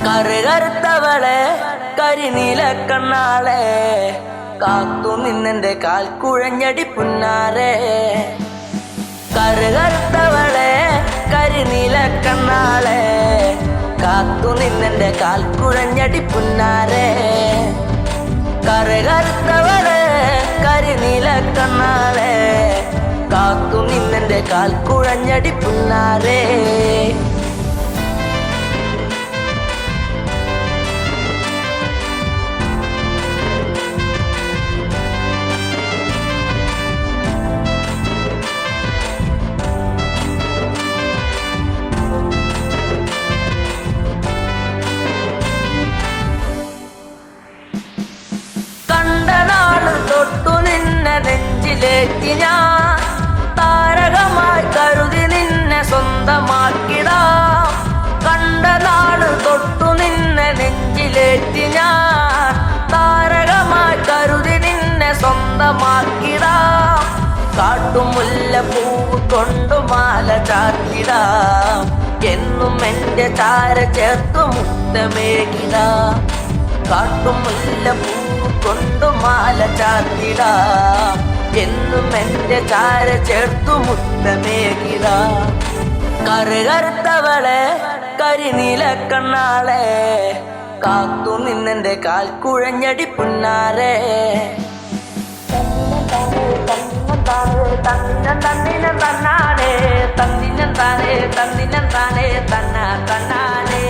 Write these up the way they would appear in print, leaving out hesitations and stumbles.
കറുകറുത്തവളെ കരിനീല കണ്ണാളെ കാത്തു നിന്നെന്റെ കാൽ കുഴഞ്ഞടി പുന്നാരെ. കറുകറുത്തവളെ കരിനീല കണ്ണാളെ കാത്തു നിന്നെന്റെ കാൽ കുഴഞ്ഞടി പുന്നാരെ. കറുകറുത്തവളെ കരിനീല കണ്ണാളെ കാത്തു നിന്നെന്റെ കാൽ കുഴഞ്ഞടി പുന്നാരെ. തൊട്ടു നിന്നെ നെഞ്ചിലേറ്റി ഞാൻ താരകമായി കരുതി നിന്നെ സ്വന്തമാക്കിടാം. കണ്ട നാട് തൊട്ടു നിന്നെ നെഞ്ചിലേറ്റി ഞാൻ താരകമായി കരുതി നിന്നെ സ്വന്തമാക്കിടാം. കാട്ടുമുല്ല പൂവ് കൊണ്ടു മാല ചാത്തിടാം. എന്നും എന്റെ ചാര ചേർത്തു മുത്തമേകിടാം. കാട്ടുമുല്ല പൂവ് കൊണ്ടു മാല ചാത്തിടാം. എന്നും എന്റെ ചാര ചേർത്തു മുത്തമേകിടാം. കറുകറുത്തവളെ കരിനീല കണ്ണാളെ കാത്തു നിന്നെന്റെ കാൽ കുഴഞ്ഞടി പുന്നാരെ. തന്നിനം തന്നാനേ തന്നിനം താനേ തന്നിനം താനേ തന്ന തന്നാനേ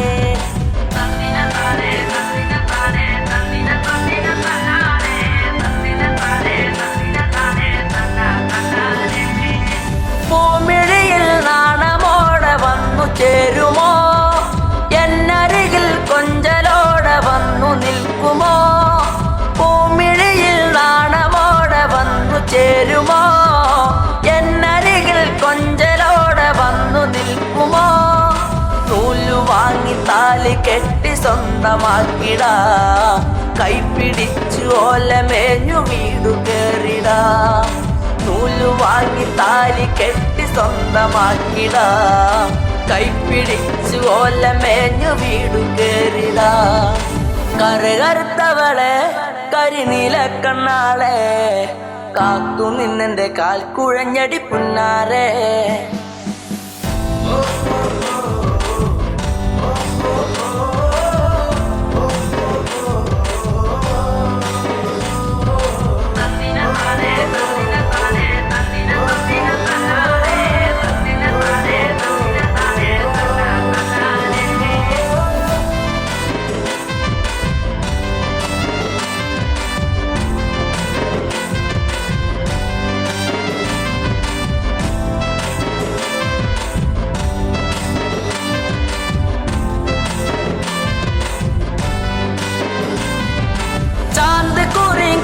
തന്നിനം താനേ തന്നിനം താനേ തന്നിനം തന്നിനം തന്നാനേ തന്നിനം താനേ തന്നിനം താനേ തന്ന തന്നാനേ. പൂമിഴിയിൽ നാണമോടെ വന്നു ചേരുമോ? എന്നരികിൽ കൊഞ്ചലോടെ വന്നു നിൽക്കുമോ? പൂമിഴിയിൽ നാണമോടെ വന്നു ചേരുമോ? എന്നരികിൽ കൊഞ്ചലോടെ വന്നു നിൽക്കുമോ? നൂലു വാങ്ങി താലി കെട്ടി സ്വന്തമാക്കിടാം. കൈപിടിച്ചു ഓലമേഞ്ഞു വീടു കേറിടാം. നൂലു വാങ്ങി താലി കെട്ടി സ്വന്തമാക്കിടാം. കൈപിടിച്ചു ഓലമേഞ്ഞു വീടു കേറിടാം. കറുകറുത്തവളെ കരിനീല കണ്ണാളെ കാത്തു നിന്നെന്റെ കാൽ കുഴഞ്ഞടി പുന്നാരെ.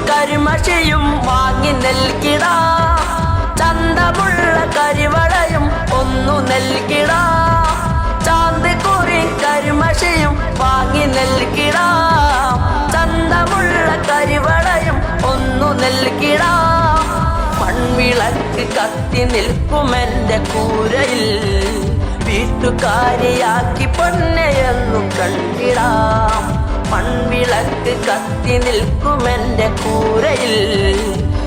കരിമഷിയും വാങ്ങി നൽകിടാം. ചന്തമുള്ള കരിവളയും ഒന്നു നൽകിടാം. ചാന്ത് കുറി കരിമഷിയും വാങ്ങി നൽകിടാം. ചന്തമുള്ള കരിവളയും ഒന്നു നൽകിടാം. മൺവിളക്ക് കത്തി നിൽക്കുമെന്റെ കൂരയിൽ വീട്ടുകാരിയാക്കി പൊന്നെയെന്നു കണ്ടിടാം. മൺവിളക്ക് കത്തി നിൽക്കുമെന്റെ കൂരയിൽ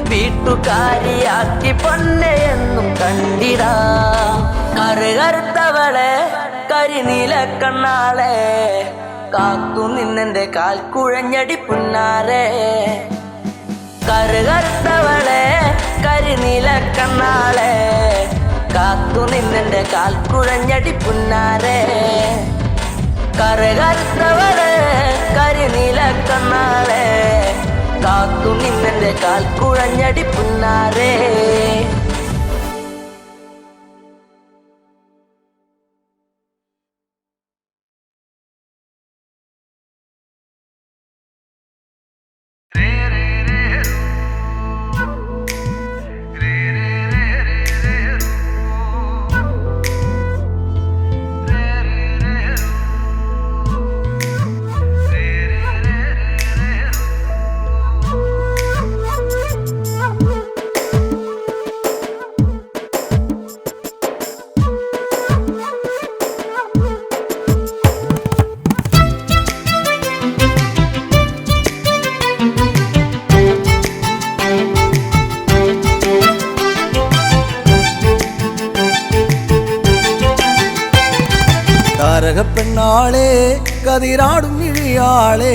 വീട്ടുകാരിയാക്കി പൊന്നെയെന്നും കണ്ടിടാം. കറുകറുത്തവളെ കരിനീല കണ്ണാളെ കാത്തു നിന്നെന്റെ കാൽ കുഴഞ്ഞടി പുന്നാരെ. കറുകറുത്തവളെ കരിനീല കണ്ണാളെ കാത്തു നിന്നെന്റെ കാൽ കുഴഞ്ഞടി പുന്നാരെ. കറുകറുത്തവളെ കരിനീല കണ്ണാളെ കാത്തു നിന്നെന്റെ കാൽ കുഴഞ്ഞടി പുന്നാരെ. താരകപ്പെണ്ണാളെ കതിരാടും ഇഴിയാളെ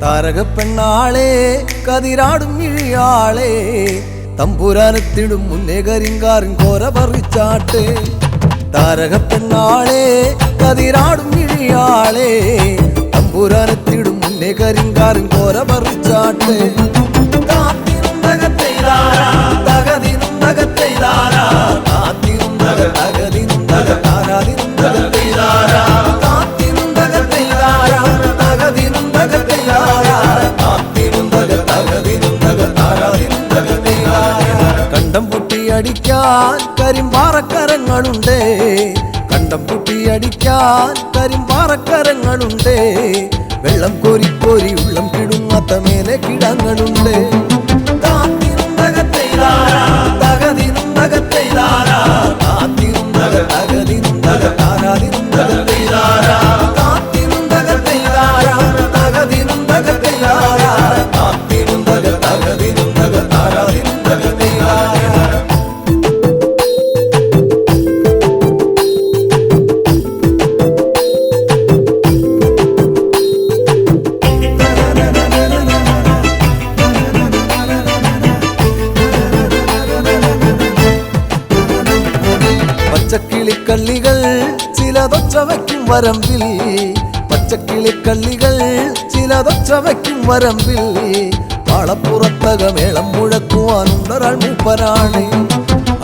താരകപ്പെണ്ണാളെ കതിരാടും ഇഴിയാളെ തമ്പുരാനെത്തിടും മുന്നേ കരിങ്കാറിൻ കോര പറിച്ചാട്ടെ താരകപ്പെണ്ണാളെ കതിരാടും ഇഴിയാളെ തമ്പുരാനെത്തിടും മുന്നേ കരിങ്കാറിൻ കോര പറിച്ചാട്ടെ കണ്ടം പൊട്ടിയടിക്കാൻ കരിമ്പാറക്കരങ്ങളുണ്ട് കണ്ടം പൊട്ടിയടിക്കാൻ കരിമ്പാറക്കരങ്ങളുണ്ട് വെള്ളം കോരി കോരി ഉള്ളം കിടുങ്ങാത്ത മേലെ കിടങ്ങളുണ്ട് പച്ചക്കിളിക്കള്ളികൾ ചിലതൊച്ച വയ്ക്കും വരമ്പിൽ പച്ചക്കിളിക്കള്ളികൾ ചിലതൊച്ച വയ്ക്കും വരമ്പിൽ പാളപ്പുറത്തകമേളം മുഴക്കുവാനുണ്ടൊരാൾ മൂപ്പനാണ്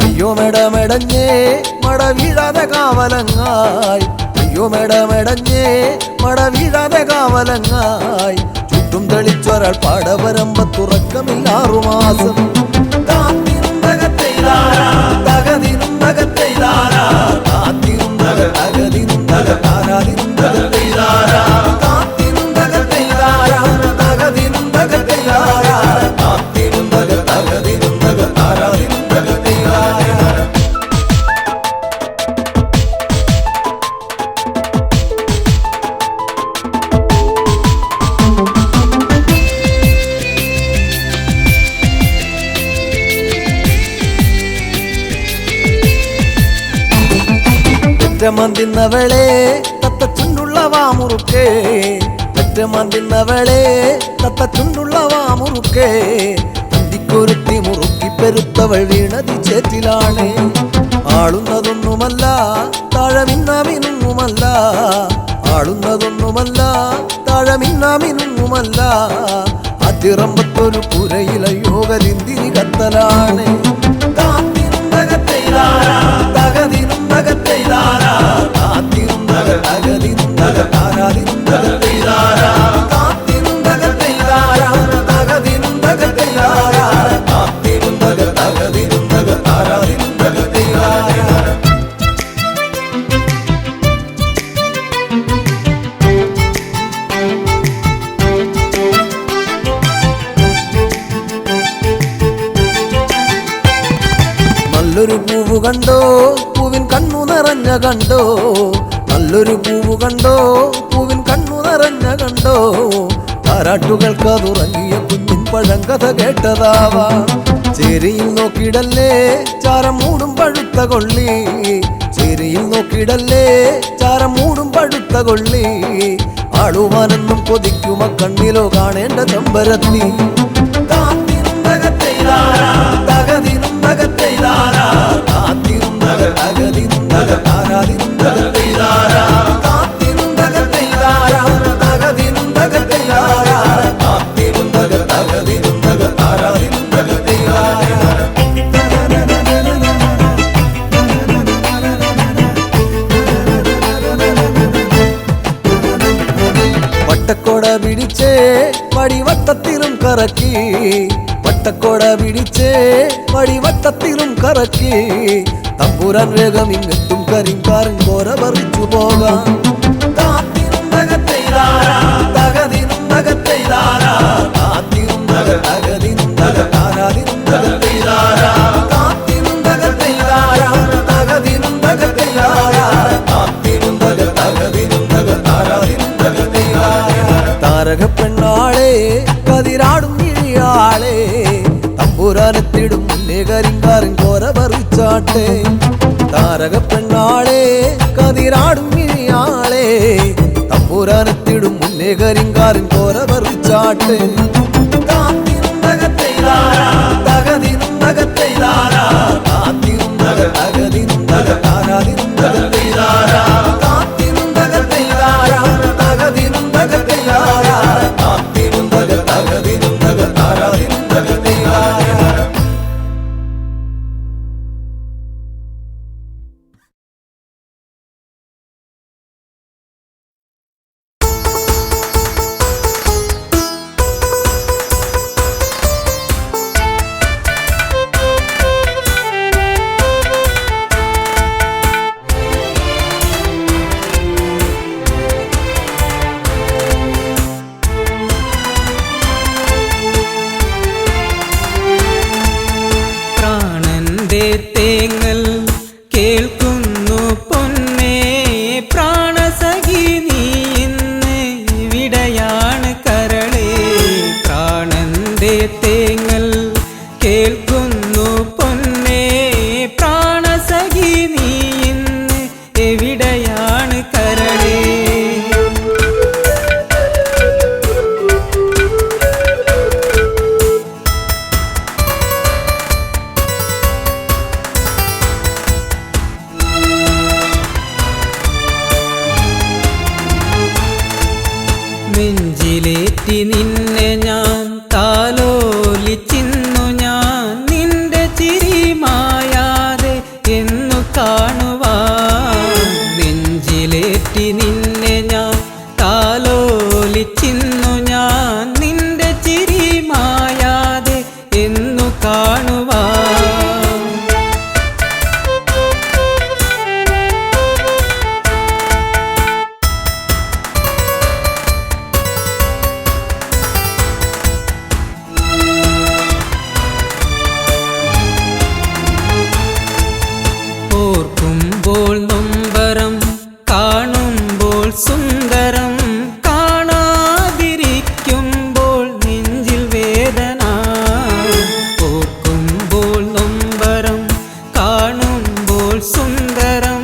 അയ്യോ മെടമെടഞ്ഞേ മട വീഴാതെ കാവലങ്ങായി അയ്യോ മെടമെടഞ്ഞേ മട വീഴാതെ കാവലങ്ങായി ചുറ്റും തെളിച്ചൊരാൾ പാടവരമ്പത്തുറക്കമില്ലാറു മാസം മന്തിന്നവളെ തത്ത ചുണ്ടുള്ള വാമുറുക്കേ മന്തിന്നവളെ തത്ത ചുണ്ടുള്ള വാമുറുക്കേ അന്തിക്കൊരുത്തി മുറുക്കി പെരുത്തവൾ വീണതി ചേറ്റിലാണ് ആളുന്നതൊന്നുമല്ല താഴമിന്നാമിനുമല്ല ആളുന്നതൊന്നുമല്ല താഴമിന്നാമിനുമല്ല അതിറമ്പത്തൊരു പുരയില യോഗലിന്തിരി കത്തലാണ് നല്ലൊരു പൂവ് കണ്ടോ പൂവിൻ കണ്ണു നിറഞ്ഞ കണ്ടോ നല്ലൊരു പൂവ് കണ്ടോ പൂവിൻ കണ്ണു നിറഞ്ഞ കണ്ടോ താരാട്ടുകൾക്കതുറങ്ങിയ കുഞ്ഞിൻ പഴങ്കഥ കേട്ടതാവാ ചേരിയിൽ നോക്കിടല്ലേ ചാരം മൂടും പഴുത്ത കൊള്ളി ചേരിയിൽ നോക്കിടല്ലേ ചാരം മൂടും പഴുത്ത കൊള്ളി ആളുവാനെന്നും കൊതിക്കുമ കണ്ണിലോ കാണേണ്ട ചെമ്പരത്തി വട്ടക്കോട പിടിച്ചേ വടിവട്ടത്തിലും കറക്കി വട്ടക്കോട പിടിച്ചേ വടിവട്ടത്തിലും കറക്കി തമ്പുരാൻ വേഗം ഇങ്ങെത്തും കരിങ്കാരൻ കോര പറിച്ചു പോകാം താരകപ്പെണ്ണാളെ കതിരാടും ഇഴിയാളെ തമ്പുരാനെത്തിടും മുന്നേ കരിങ്കാരൻ കോര പറിച്ചാട്ടെ താരകപ്പെണ്ണാളെ കതിരാടും ഇഴിയാളെ പോരാനെത്തിടും മുന്നേ കരിങ്കാലിൻ കോര പറിച്ചാട്ടെ തേങ്ങൽ കേൾക്കുന്നു പൊന്നേ പ്രാണസഖി നീ ഇന്ന് ഇവിടെയാണ് കരളേ പ്രാണന്റെ തേങ്ങൽ കേൾക്കുന്നു പൊന്നേ പ്രാണസഖി നീ ഇന്ന് എവിടെയാണ് കരളേ നെഞ്ചിലേറ്റി നിന്നെ ഞാൻ താലോലിച്ചിന്നു ഞാൻ നിന്റെ ചിരി മായാതെ എന്നു കാണുവാൻ നെഞ്ചിലേറ്റി നിന്നെ ഞാൻ താലോലിച്ചിന്നു ഞാൻ നിന്റെ ചിരി മായാതെ എന്നു കാണുവാൻ ഓർക്കുമ്പോൾ നൊമ്പരം കാണുമ്പോൾ സുന്ദരം കാണാതിരിക്കുമ്പോൾ നെഞ്ചിൽ വേദന ഓർക്കുമ്പോൾ നൊമ്പരം കാണുമ്പോൾ സുന്ദരം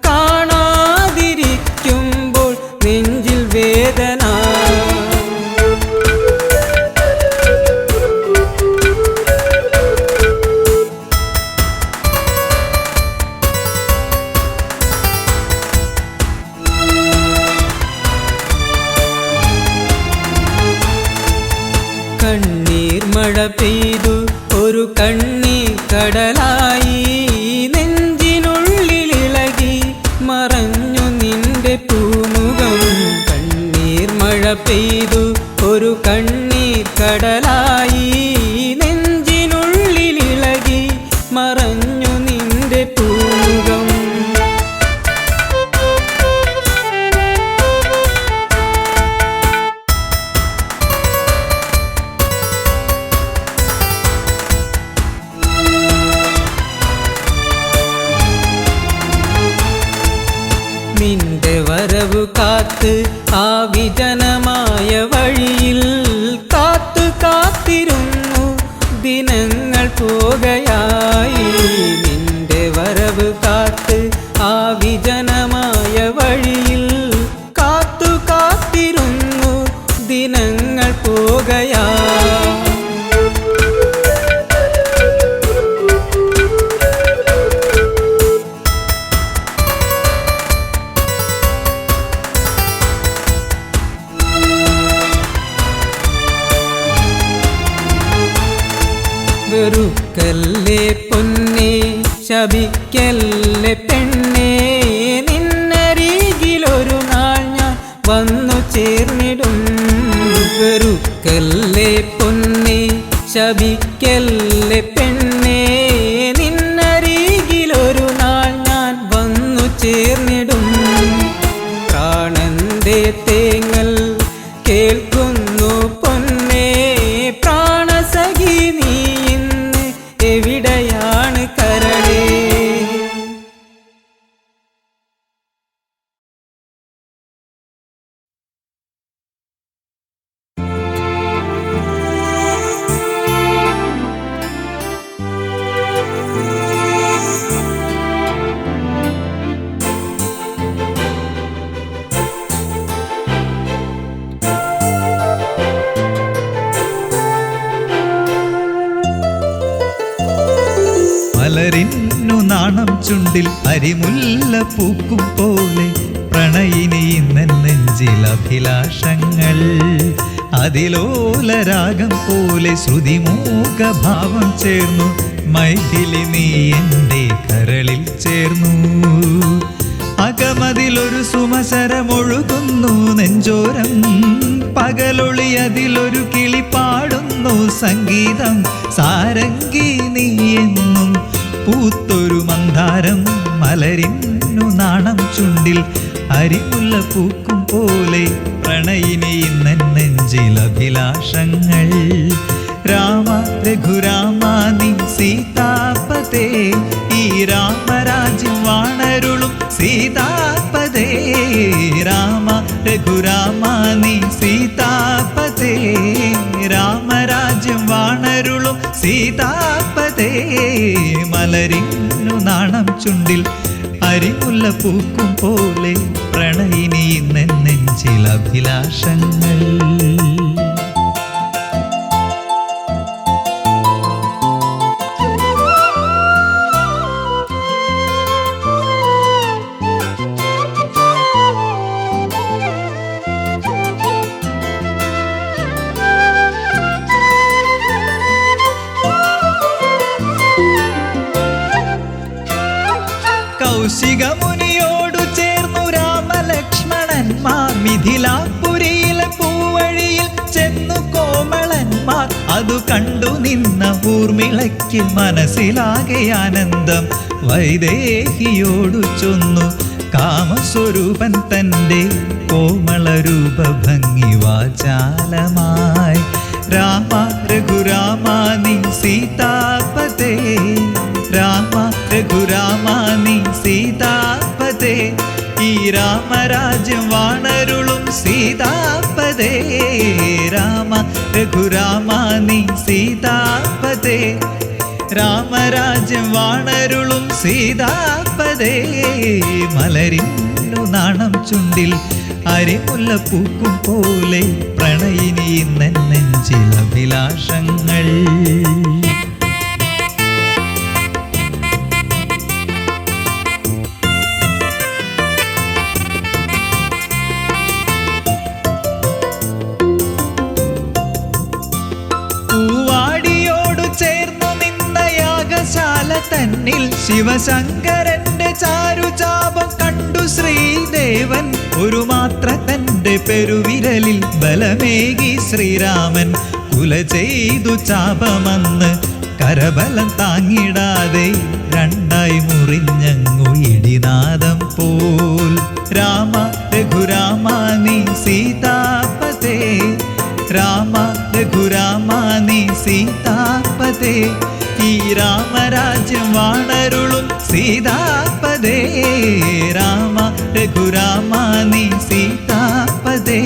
കാണാതിരിക്കുമ്പോൾ നെഞ്ചിൽ വേദന കണ്ണീർ മഴ പെയ്തു ഒരു കണ്ണീർ കടലായി നെഞ്ചിനുള്ളിലിളകി മറഞ്ഞു നിന്റെ പൂമുഖം കണ്ണീർ മഴ പെയ്തു ഒരു കണ്ണീർ കടലായി നെഞ്ചിനുള്ളിലിളകി മറഞ്ഞു നിന്റെ പൂമുഖം നിന്റെ വരവു കാത്ത് ആ വിജനമായ വഴിയിൽ കാത്തു കാത്തിരുന്നു ദിനങ്ങൾ പോകയായി നിന്റെ വരവു കാത്ത് ആ വിജനമായ വഴിയിൽ കാത്തു കാത്തിരുന്നു ദിനങ്ങൾ പോകയായി വെറുക്കല്ലേ പൊന്നേ ശപിക്കല്ലേ പെണ്ണേ നിന്നരികിലൊരു നാൾ ഞാൻ വന്നു ചേർന്നിടും വെറുക്കല്ലേ പൊന്നേ ശപിക്കല്ലേ പെണ്ണേ നിന്നരികിലൊരു നാൾ ഞാൻ വന്നു ചേർന്നിടും പ്രാണന്റെ തേങ്ങൽ കേൾക്കുന്നു പൊന്നേ പ്രാണസഖി നീ ഇന്ന് എവിടെയാണ് കരളേ ചുണ്ടിൽ അരിമുല്ല പൂക്കും പോലെ പ്രണയിനി നെഞ്ചിൽ അഭിലാഷങ്ങൾ അതിലോലരാഗം പോലെ ശ്രുതിമൂകഭാവം ചേർന്നു മൈഥിലി നീ എൻ്റെ കരളിൽ ചേർന്നു അകമതിലൊരു സുമസരമൊഴുകുന്നു നെഞ്ചോരം പകലൊളി അതിലൊരു കിളി പാടുന്നു സംഗീതം സാരംഗി നീ എന്നും പൂത്തൊരു മന്ദാരം മലരിന്നു നാണം ചുണ്ടിൽ അരിമുല്ല പൂക്കും പോലെ പ്രണയിനി നെഞ്ചിൽ അഭിലാഷങ്ങൾ രാമ രഘുരാമ നീ സീതാപതേ ഈ രാമരാജ്യം വാണരുളും സീതാപതേ രാമ രഘുരാമ നീ സീതാപതേ രാമരാജ്യം വാണരുളും സീതാപതേ മലരിന്നു നാണം ചുണ്ടിൽ അരിമുല്ല പൂക്കും പോലെ പ്രണയിനി നെഞ്ചിൽ അഭിലാഷങ്ങൾ കൗശികമുനിയോടു ചേർന്നു രാമലക്ഷ്മണന്മാർ മിഥിലാപുരിയിലെ പൂവഴിയിൽ ചെന്നു കോമളന്മാർ അതു കണ്ടു നിന്ന ഊർമിളയ്ക്ക് മനസ്സിലാകെ ആനന്ദം വൈദേഹിയോടു ചൊന്നു കാമസ്വരൂപൻ തൻ്റെ കോമളരൂപ ഭംഗി വാചാലമായി രാമ രഘുരാമ നീ സീതാപതേ രാമ രഘുരാമ നീ സീതാപതേ ഈ രാമരാജ്യം വാണരുളും സീതാപതേ രാമ രഘുരാമ നീ സീതാപതേ രാമരാജ്യം വാണരുളും സീതാപതേ മലരിന്നു നാണം ചുണ്ടിൽ അരിമുല്ല പൂക്കും പോലെ പ്രണയിനി നെഞ്ചിൽ അഭിലാഷങ്ങൾ തന്നിൽ ശിവശങ്കരന്റെ ചാരുചാപം കണ്ടു ശ്രീദേവൻ ഒരു മാത്ര തന്റെ പെരുവിരലിൽ ബലമേകി ശ്രീരാമൻ കുല ചെയ്തു ചാപമന്ന് കരബലം താങ്ങിടാതെ രണ്ടായി മുറിഞ്ഞങ്ങു ഇടിനാദം പോൽ രാമ രഘുരാമ നീ സീതാപതേ രാമ രഘുരാമ നീ സീതാപതേ ഈ രാമരാജ്യം വാണരുളും സീതാപതേ രാമ രഘുരാമ നീ സീതാപതേ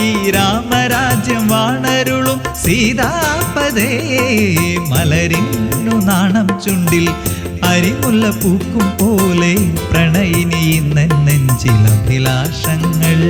ഈ രാമരാജ്യം വാണരുളും സീതാപതേ മലരിന്നു നാണം ചുണ്ടിൽ അരിമുല്ല പൂക്കും പോലെ പ്രണയിനി നെഞ്ചിൽ അഭിലാഷങ്ങൾ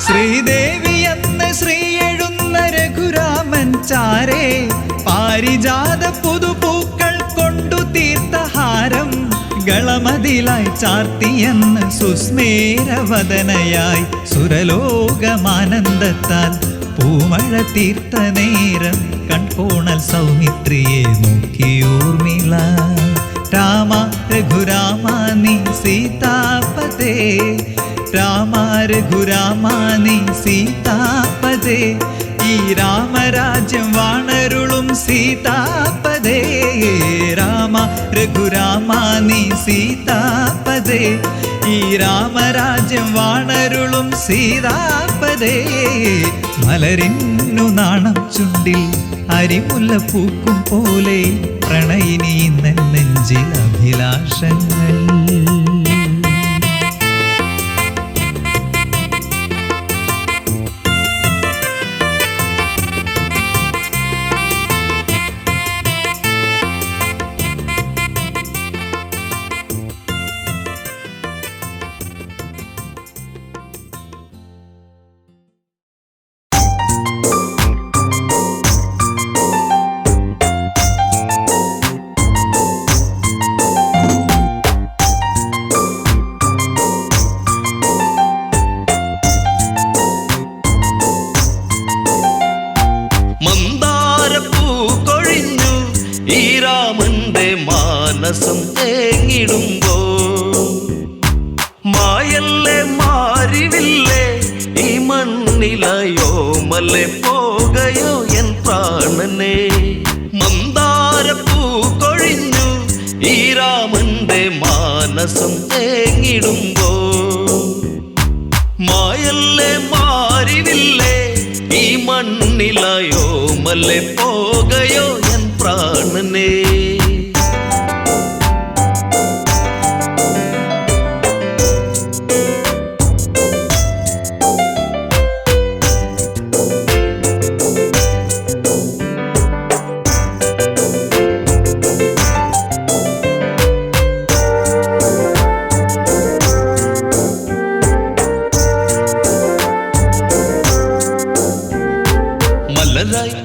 ശ്രീദേവി എന്ന് ശ്രീ എഴുന്ന രഘുരാമൻ ചാരേ പാരിജാത പുതുപൂക്കൾ കൊണ്ടു തീർത്ഥഹാരം ഗളമതിലായി ചാർത്തിയെന്ന് സുസ്മേരവദനയായി സുരലോകമാനന്ദത്താൽ പൂമഴ തീർത്ത നേരം കൺകോണൽ സൗമിത്രിയെ നോക്കിയൂർമിള രാമ രഘുരാമ നീ സീതാപതേ രാമ രഘുരാമ നീ സീതാപതേ ഈ രാമരാജ്യം വാണരുളും സീതാപതേ രാമ രഘുരാമ നീ സീതാപതേ ഈ രാമരാജ്യം വാണരുളും സീതാപതേ മലരിന്നു നാണം ചുണ്ടിൽ അരിമുല്ല പൂക്കും പോലെ പ്രണയിനി നെഞ്ചിൽ അഭിലാഷങ്ങൾ ഈ രാമന്റെ മാനസം തേങ്ങിടുമ്പോ മായല്ലേ മാറിവില്ലേ ഈ മണ്ണിലയോ മല്ലെ പോകയോ എൻ പ്രാണനെ മന്ദാരപ്പൂ കൊഴിഞ്ഞു ഈ രാമന്റെ മാനസം തേങ്ങിടുമ്പോ മായല്ലേ മാറിവില്ലേ ഈ മണ്ണിലയോ മല്ലെ പോകയോ എൻ പ്രാണനെ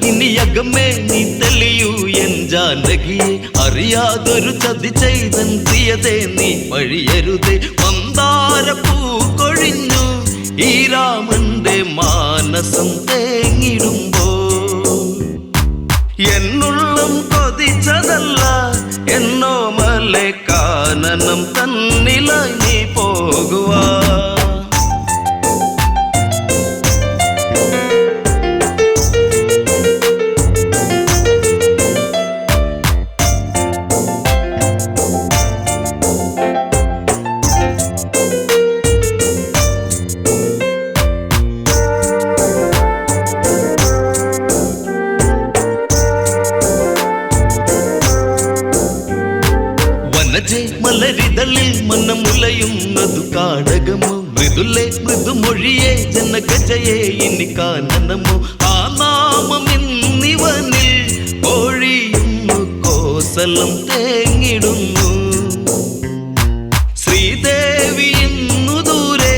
ഇനിയകമേ നീ തെളിയൂ എൻ ജാനകിയെ അറിയാതൊരു ചതി ചെയ്തൻ പ്രിയതേ നീ വഴിയരുതേ മന്ദാരപ്പൂ കൊഴിഞ്ഞു ഈ രാമന്റെ മാനസം തേങ്ങിടുമ്പോ എന്നുള്ളം കൊതിച്ചതല്ല എന്നോ മലെ കാനനം തന്നിലായി നീ പോകുവാ മലരിതളിൽ മനമുലയുന്നതു കാടകമോ മൃദുലേ മൃദുമൊഴിയേ ജനഗജയെ ഇനി കാനനമോ ആ നാമം ഇന്നിവനിൽ കോഴിയുന്നു കോസലം തേങ്ങിടുന്നു ശ്രീദേവി ഇന്നു ദൂരെ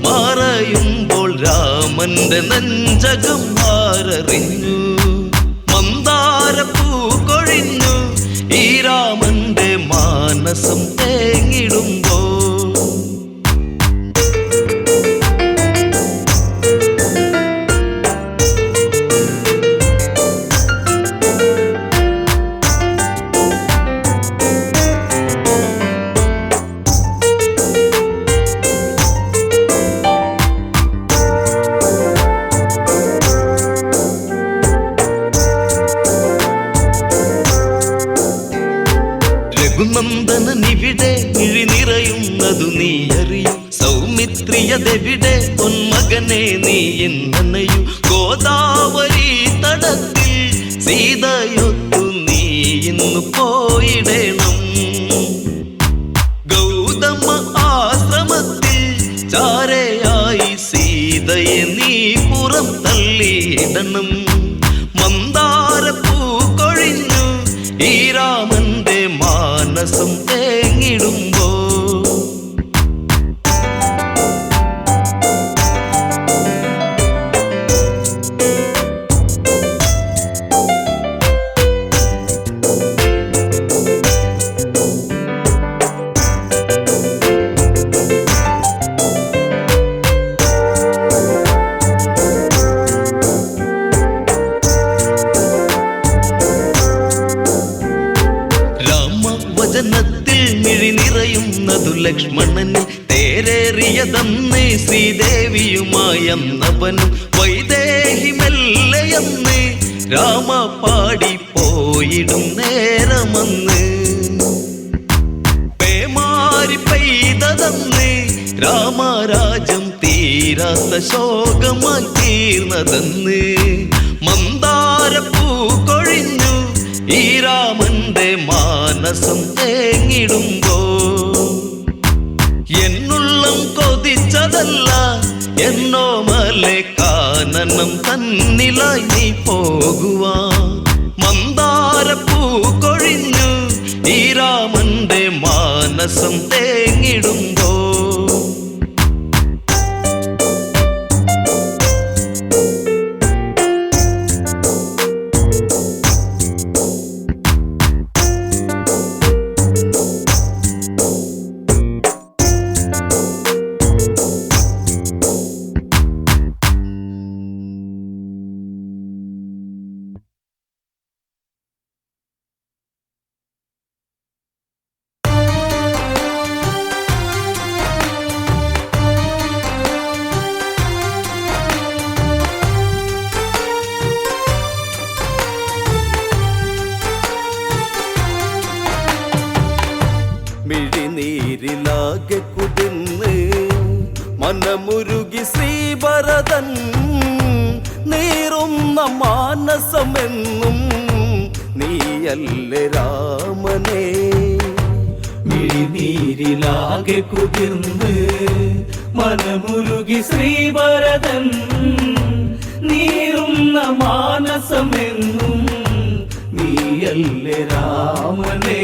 മറയുമ്പോൾ രാമന്റെ നെഞ്ചകം ആരറിഞ്ഞു മന്ദാരപ്പൂ കൊഴിഞ്ഞു ഈ രാമന്റെ മാനസം തേങ്ങിടുമ്പോ രഘുനന്ദനനിവിടെ മിഴി നിറയുന്നതു നീ അറിയും സൗമിത്രിയതെവിടെ പൊന്മകനെ നീ എന്നനയു ഗോദാവരി തടത്തിൽ സീതയൊത്തു നീ ഇന്നു പോയിടണം ഗൗതമ ആശ്രമത്തിൽ ചാരയായി സീതയെ നീ പുറം തള്ളിയിടണം മന്ദാരപ്പൂ കൊഴിഞ്ഞു ഈ രാമന്റെ മാനസം തേങ്ങിടുമ്പോ വചനത്തിൽ മിഴി നിറയുന്നതു ലക്ഷ്മണന് തേരേറിയതന്ന് ശ്രീദേവിയുമായന്നവനും വൈദേഹി മെല്ലയെന്ന് രാമ പാടി പോയിടും നേരമന്ന് പേമാരി പെയ്തതന്ന് രാമരാജം തീരാത്ത ശോകമായി തീർന്നതെന്ന് മന്ദാരപ്പൂ കൊഴിഞ്ഞു ഈ രാമന്റെ മാനസം തേങ്ങിടുമ്പോ എന്നുള്ളം കൊതിച്ചതല്ല എന്നോ മലെ കാനനം തന്നിലായി നീ പോകുവാ മന്ദാരപ്പൂ കൊഴിഞ്ഞു ഈ രാമന്റെ മാനസം തേങ്ങിടുമ്പോ മിഴിനീരിലാകെ കുതിർന്ന് മനമുരുകി ശ്രീഭരതൻ നീറുന്ന മാനസമെന്നും നീയല്ലേ രാമനേ. മിഴിനീരിലാകെ കുതിർന്ന് മനമുരുകി ശ്രീഭരതൻ നീറുന്ന മാനസമെന്നും നീയല്ലേ രാമനേ.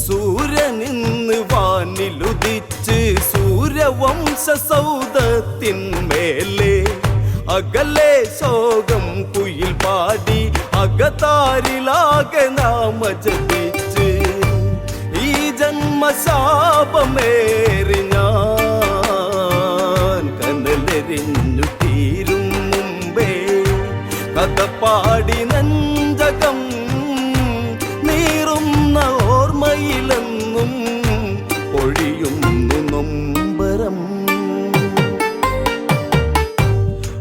സൂര്യനിന്ന് വാനിലുദിച്ച് സൂര്യവംശ സൗധത്തിന്മേലെ അകലെ ശോകം കുയിൽ പാടി അകതാരിലാകെ നാമ ജപിച്ച് ഈ ജന്മശാപമേറി ഞാൻ കനലെറിഞ്ഞു തീരും മുമ്പേ കഥ പാടി നെഞ്ചകം നീറുന്ന ഓർമ്മയിലെന്നും ഒഴിയുന്നു നൊമ്പരം.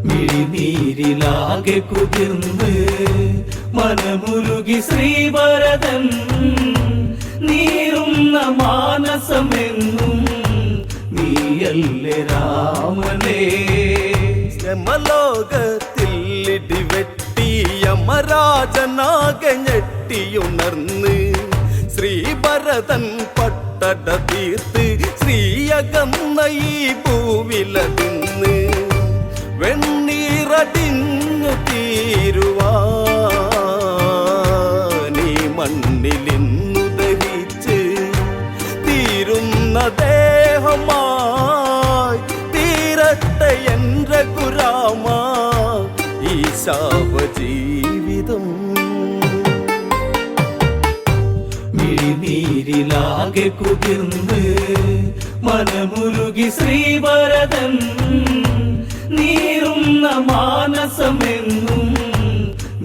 മിഴിനീരിലാകെ കുതിർന്ന് മനമുരുകി ശ്രീഭരതൻ നീറുന്ന മാനസമെന്നും നീയല്ലേ രാമനേ. ശ്രമലോകത്തിൽ ഇടിവെട്ടി യമരാജനാകെ ഞെട്ടിയുണർന്ന് ശ്രീഭരതൻ പട്ടട തീർത്ത് ശ്രീയകന്ന ഈ ഭൂവിലതിന്ന് വെണ്ണീറടിഞ്ഞു തീരുവാനീ മണ്ണിലിന്നു ദഹിച്ച് തീരുന്ന ദേഹമായി തീരട്ടെ എൻ രഘുരാമ ഈ ശാപജീവിതം. മിഴിനീരിലാകെ കുതിർന്ന് മനമുരുകി ശ്രീഭരതൻ നീറുന്ന മാനസമെന്നും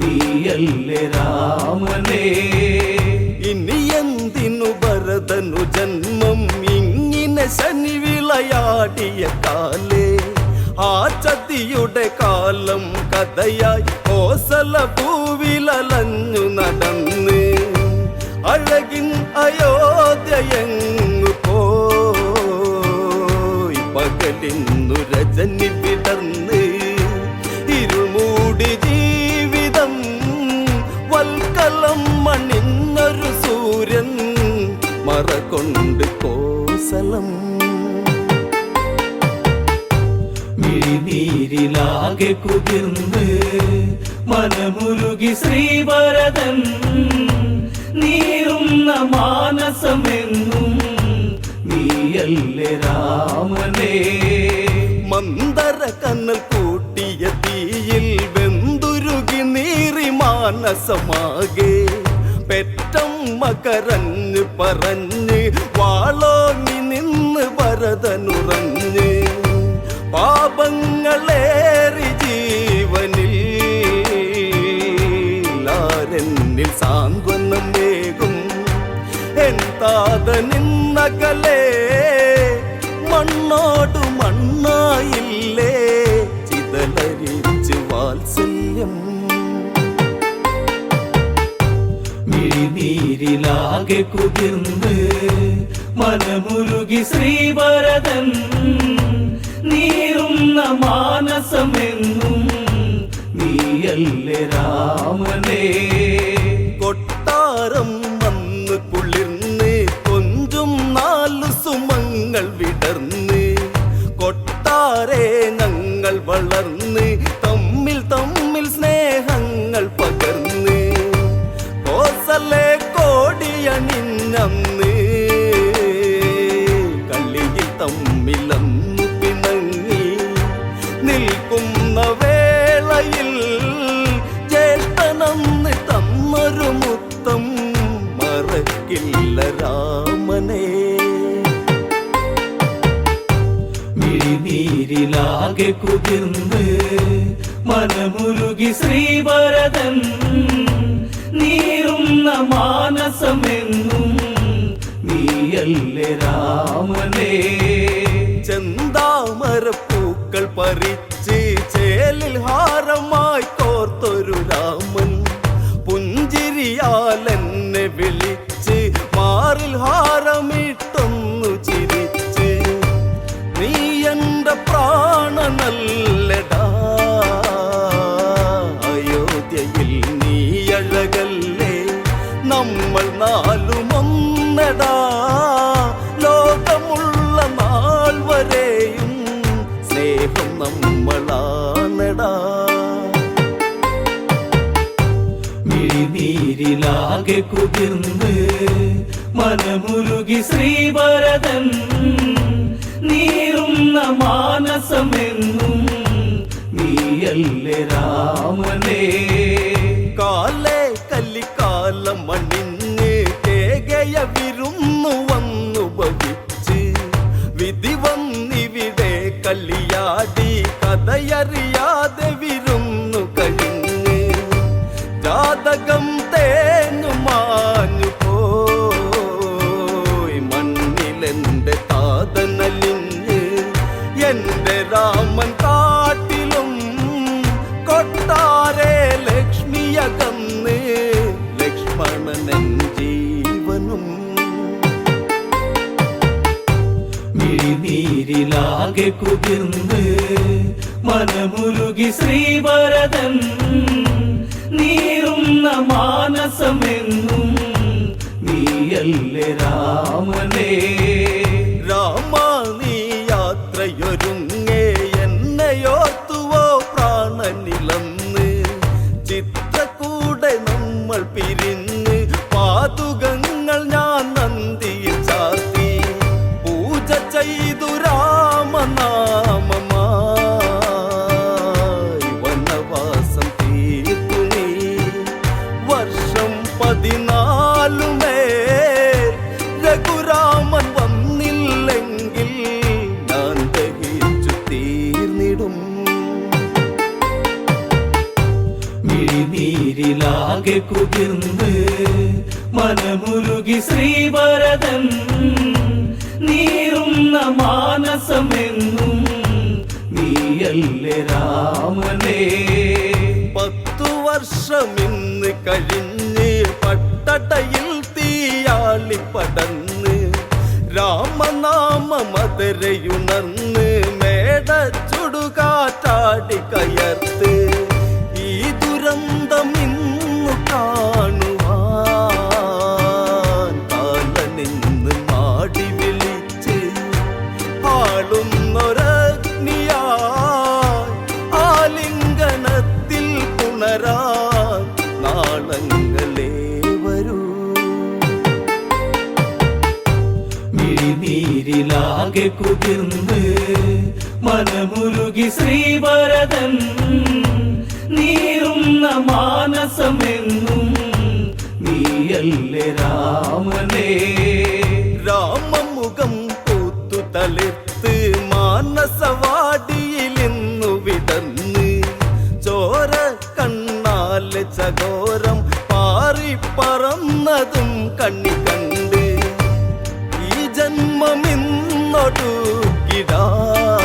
നീയല്ലേ രാമനേ. ഇനി എന്തിനു ഭരതനു ജന്മം ഇങ്ങനെ ശനി വിളയാടിയ കാലേ ആ ചതിയുടെ കാലം കഥയായി കോസല ഭൂവിലലഞ്ഞു നടന്ന് അഴകിൻ അയോധ്യയങ്ങു പോയി പകലിന്നു രജനി വിടർന്ന് ഇരുമൂടി ജീവിതം വൽക്കലം മണിഞ്ഞൊരു സൂര്യൻ മറകൊണ്ട് കോസലം. മിഴിനീരിലാകെ കുതിർന്ന് മനമുരുകി ശ്രീഭരതൻ നീറുന്ന മാനസമെന്നും നീയല്ലേ രാമനേ. മന്ദര കന്നൽ കൂട്ടിയ തീയിൽ വെന്തുരുകി നീറി മാനസമാകെ പെറ്റമ്മ കരഞ്ഞ് പറഞ്ഞ് വാളോങ്ങി നിന്ന് ഭരതനുറഞ്ഞ് പാപങ്ങളേറി ജീവനിൽ ആരെന്നിൽ സാന്ത്വനം വേകും എൻ താതനിന്നകലേ മണ്ണോടു മണ്ണായില്ലേ ചിതലരിച്ച് വാത്സല്യം. മിഴിനീരിലാകെ കുതിർന്ന് മനമുരുകി ശ്രീഭരതൻ നീറുന്ന മാനസമെന്നും നീയല്ലേ രാമനേ. കൊട്ടാരം വന്ന് കുളിർന്ന് കൊഞ്ചും നാലു സുമങ്ങൾ വിടർന്ന് കൊട്ടാരെ ഞങ്ങൾ വളർന്ന് തമ്മിൽ തമ്മിൽ സ്നേഹങ്ങൾ പകർന്ന് കോസലെ കോടിയണിഞ്ഞന്ന് കളിയിൽ തമ്മിലന്നു പിണങ്ങി നിൽക്കുന്ന വേളയിൽ ജ്യേഷ്ഠനന്ന് തന്നൊരു മുത്തം മറക്കില്ല രാമനേ. മിഴിനീരിലാകെ കുതിർന്ന് മനമുരുകി ശ്രീഭരതൻ നീറുന്ന മാനസമെന്നും നീയല്ലേ രാമനേ. ചെന്താമരപ്പൂക്കൾ പൂക്കൾ പറിച്ച് ചേലിൽ ഹാരമായി കോർത്തൊരു രാമൻ പുഞ്ചിരിയാൽ എന്നെ വിളിച്ച് മാറിൽ ഹാരമിട്ടൊന്നു ചിരിച്ച് നീ എൻ്റെ പ്രാണനല്ലടാ അയോധ്യയിൽ നീ അഴകല്ലേ നമ്മൾ നാലുമൊന്നടാ ലോകമുള്ള നാൾ വരെയും സ്നേഹം നമ്മളാണടാ മിഴിനീരിലാകെ കുതിർന്ന് മനമുരുകി ശ്രീഭരതൻ നീറുന്ന മാനസമെന്നും നീയല്ലേ രാമനേ കാലേ കല്ലിക്കാലം മണിഞ്ഞ് കേകയ വിരുന്നു വന്നു ഭവിച്ച് വിധി വന്നിവിടെ കളിയാടി കഥയറിയാതെ വിരുന്നു കഴിഞ്ഞ് ജാതകം തേഞ്ഞു മാഞ്ഞു പോയി മണ്ണിലെന്റെ താതനലിഞ്ഞ് എന്റെ രാമൻ കാട്ടിലും കൊട്ടാരേ ലക്ഷ്മിയകന്ന് ലക്ഷ്മണനൻ ജീവനും മിഴിനീരിലാകെ കുതിർന്ന് മനമുരുകി ശ്രീഭരതൻ നീറുന്ന മാനസമെന്നും നീയല്ലേ രാമനേ രാമ നീ യാത്രയൊരുങ്ങേ എന്നെയോർത്തുവോ പ്രാണനിലന്ന് ചിത്രകൂടെ നമ്മൾ പിരിഞ്ഞ് പാതുകങ്ങൾ ഞാൻ നന്ദിയിൽ ചാർത്തി പൂജ ചെയ്തു രാമനാമമായി വനവാസം തീർത്തു നീ വർഷം 14 രഘുരാമൻ വന്നില്ലെങ്കിൽ ഞാൻ ദഹിച്ചു തീർന്നിടും മിഴിനീരിലാകെ കുതിർന്ന് മനമുരുകി ശ്രീഭരതൻ നീറുന്ന മാനസമെന്നും നീയല്ലേ രാമനേ 10 വർഷം ഇന്ന് കഴിഞ്ഞ് പട്ടടയിൽ തീയാളി പടന്ന് രാമനാമ മധുരയുണർന്ന് മേട ചുടുകാറ്റാടി കയർത്ത് ഈ ദുരന്തം ഇന്നു കാണുവാൻ കാലനിന്ന് മാടി വിളിച്ച് ആളുന്നൊരഗ്നിയായി ആലിംഗനത്തിൽ പുണരാൻ നാളങ്ങളെ വരൂ മിഴിനീരിലാകെ കുതിർന്ന് മനമുരുകി ശ്രീഭരതൻ നീറുന്ന മാനസമെന്നും നീയല്ലേ രാമനേ രാമമുഖം പൂത്തു തളിർത്ത് മാനസവാടിയിലിന്നു വിടന്ന് ചോര കണ്ണാലെ ചകോരം പാറി പറന്നതും കണ്ണി കണ്ട് ഈ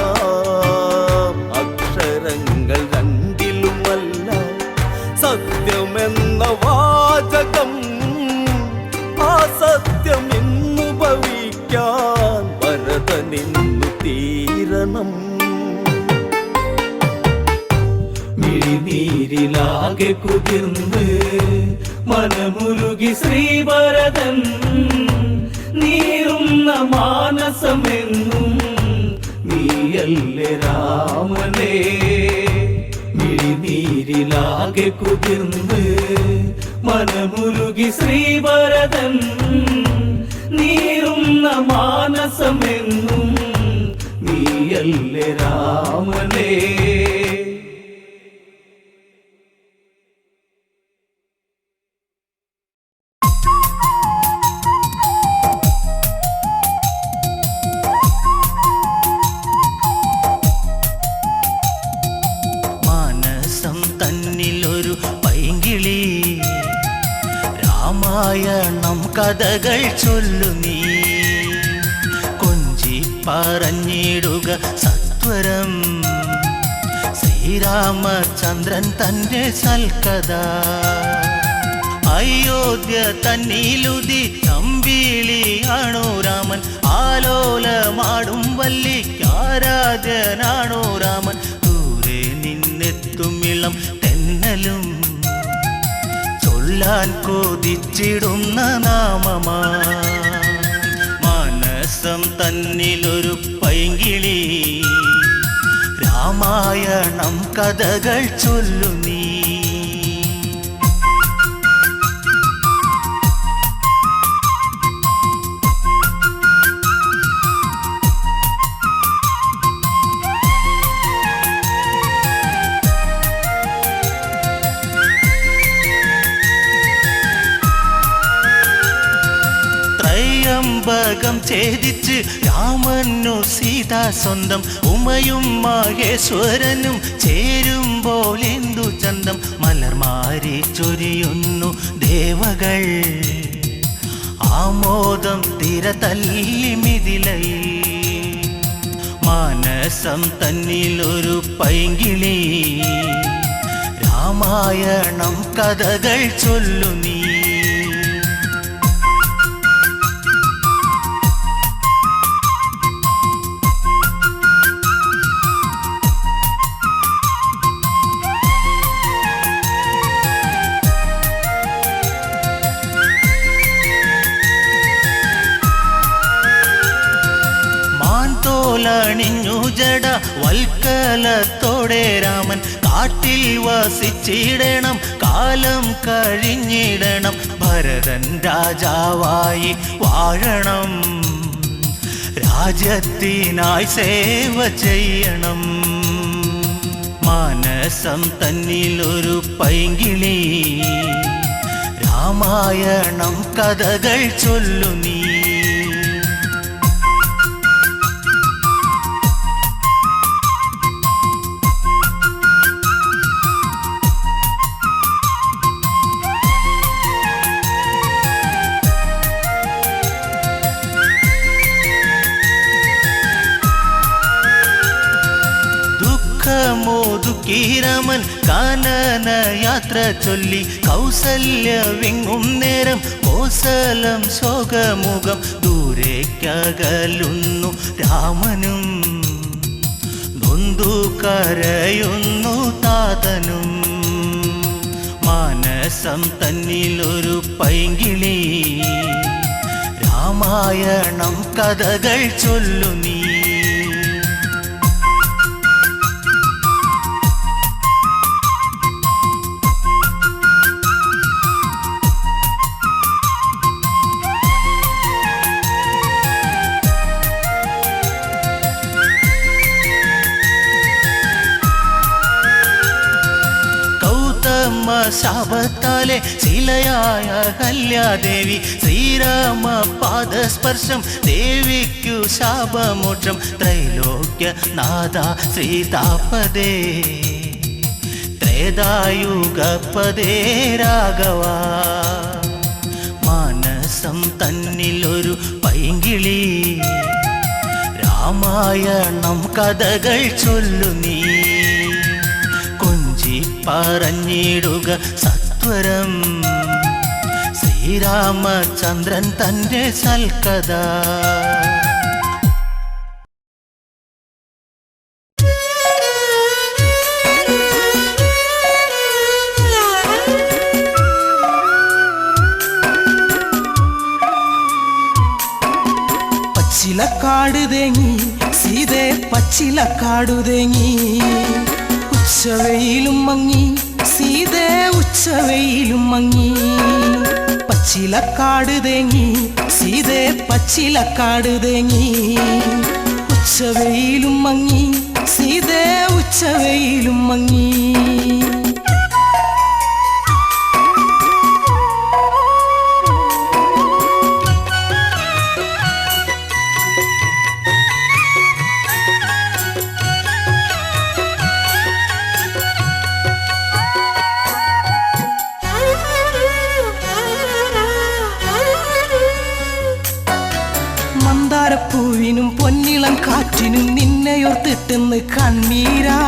ജന്മമിന്നൊടുക്കിടാം അക്ഷരങ്ങൾ രണ്ടിലുമല്ല സത്യമെന്ന വാചകം ആ സത്യം ഇന്നു ഭവിക്കാൻ ഭരതനിന്നു തീരണം മിഴിനീരിലാകെ കുതിർന്ന് മനമുരുകി ശ്രീഭരതൻ നീറുന്ന മാനസമെന്നും നീയല്ലേ രാമനേ മിഴിനീരിലാകെ കുതിർന്ന് മനമുരുകി ശ്രീഭരതൻ നീറുന്ന മാനസമെന്നും നീയല്ലേ രാമനേ രാമായണം കഥകൾ ചൊല്ലു നീ കൊഞ്ചി പറഞ്ഞിടുക സത്വരം ശ്രീരാമചന്ദ്രൻ തന്റെ സൽക്കഥ. അയോധ്യ തന്നിലുതി അമ്പിളിയാണോ രാമൻ, ആലോലമാടും വല്ലിക്കാരാധ്യനാണോ രാമൻ. ദൂരെ നിന്നെത്തുമിളം തെന്നലും ചൊല്ലാൻ കൊതിച്ചിടുന്ന നാമമാ. മനസ്സം തന്നിലൊരു പൈങ്കിളി, രാമായണം കഥകൾ ചൊല്ലു നീ. ത്രയംബകം ഛേദിച്ച് രാമനു സീത സ്വന്തം, ഉമയും മഹേശ്വരനും ചേരുമ്പോൾ എന്തു ചന്തം. മലർമാരി ചൊരിയുന്നു ദേവകൾ, ആമോദം തിര തല്ലി മിഥിലയിൽ. മാനസം തന്നിലൊരു പൈങ്കിളി, രാമായണം കഥകൾ ചൊല്ലു നീ. ണിഞ്ഞു ജട വൽക്കലത്തോടെ രാമൻ, കാട്ടിൽ വസിച്ചിടണം കാലം കഴിഞ്ഞിടണം. ഭരതൻ രാജാവായി വാഴണം, രാജ്യത്തിനായി സേവ ചെയ്യണം. മാനസം തന്നിലൊരു പൈങ്കിളി, രാമായണം കഥകൾ ചൊല്ലു നീ. മോദുക്കീരമൻ കാനന യാത്ര ചൊല്ലി, കൗസല്യവിങ്ങും നേരം കോസലം ശോകമുഖം. ദൂരേക്കകലുന്നു രാമനും, നൊന്തു കരയുന്നു താതനും. മാനസം തന്നിലൊരു പൈങ്കിളി, രാമായണം കഥകൾ ചൊല്ലു നീ. ശാപത്താലെ ശിലയായ കല്യാദേവി, ശ്രീരാമ പാദസ്പർശം ദേവിക്കു ശാപമോക്ഷം. ത്രൈലോക്യനാഥ ശ്രീതാപദേ, ത്രേതായുഗപദേ രാഘവ. മാനസം തന്നിലൊരു പൈങ്കിളി, രാമായണം കഥകൾ ചൊല്ലു നീ. പറഞ്ഞിടുക സത്വരം, ശ്രീരാമചന്ദ്രൻ തന്റെ സൽക്കഥ. പച്ചിലക്കാട് തേങ്ങി സീതേ, പച്ചിലക്കാടു തേങ്ങി. ഉച്ചവെയിലും മങ്ങി സീതേ, ഉച്ചവെയിലും മങ്ങി. പച്ചിലക്കാട് തേങ്ങി സീതേ, പച്ചിലക്കാട് തേങ്ങി. ഉച്ചവെയിലും മങ്ങി സീതേ, ഉച്ചവെയിലും മങ്ങി. മന്ദാരപ്പൂവിനും പൊന്നിളം കാറ്റിനും നിന്നെയോർത്തിട്ടെന്ന് കണ്ണീരാ.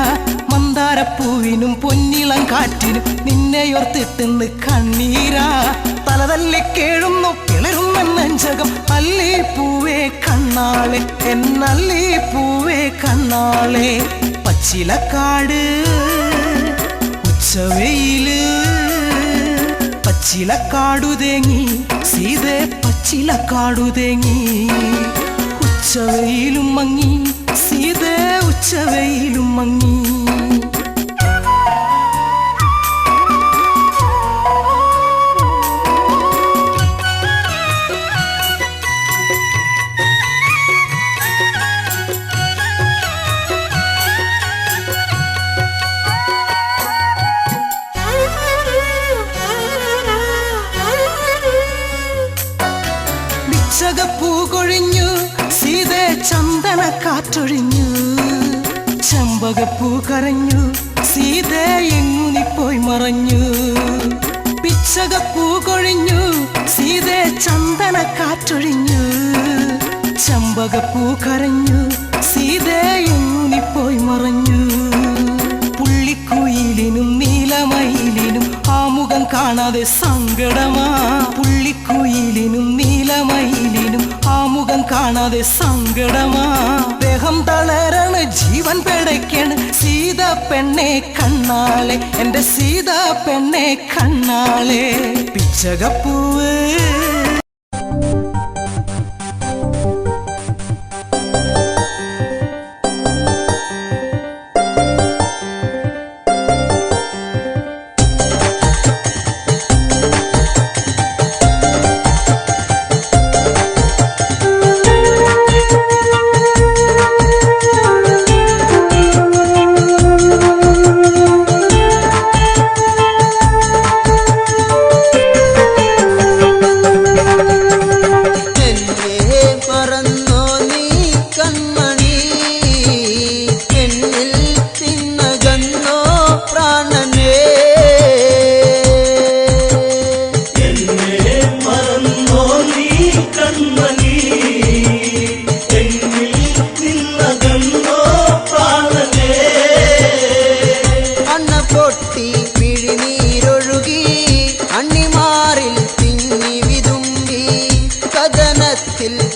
മന്ദാരപ്പൂവിനും പൊന്നിളം കാറ്റിനും നിന്നെയോർത്തിട്ടെന്ന് കണ്ണീരാ തലതല്ലി കേഴുന്നു കിളരുന്ന നെഞ്ചകം അല്ലി പൂവേ കണ്ണാളെ എന്നല്ലി പൂവേ കണ്ണാളെ പച്ചിലക്കാട് ഉച്ചവെയില് പച്ചിലക്കാടു തേങ്ങി സീതേ പച്ചിലക്കാടു തേങ്ങി ഉച്ചവെയിലും മങ്ങി സീതേ ഉച്ചവെയിലും മങ്ങി ചകപ്പൂ കൊഴിഞ്ഞു സീതേ ചന്ദന കാറ്റൊഴിഞ്ഞു ചെമ്പകപ്പൂ കരഞ്ഞു സീതേ എങ്ങുനി പോയി മറഞ്ഞു പിച്ചകപ്പൂ കൊഴിഞ്ഞു സീതേ ചന്ദന കാറ്റൊഴിഞ്ഞു ചെമ്പകപ്പൂ കരഞ്ഞു സീതേ എങ്ങുനി പോയി മറഞ്ഞു പുള്ളിക്കുയിലിനും നീലമയിലിനും ആ മുഖം കാണാതെ സങ്കടമാ പുള്ളിക്കുയിലിനും നീലമയിലിനും ആ മുഖം കാണാതെ സങ്കടമാ ദേഹം തളരാണ് ജീവൻ പിടയ്ക്കാണ് സീത പെണ്ണെ കണ്ണാളെ എന്റെ സീത പെണ്ണെ കണ്ണാളെ പിച്ചകപ്പൂവ്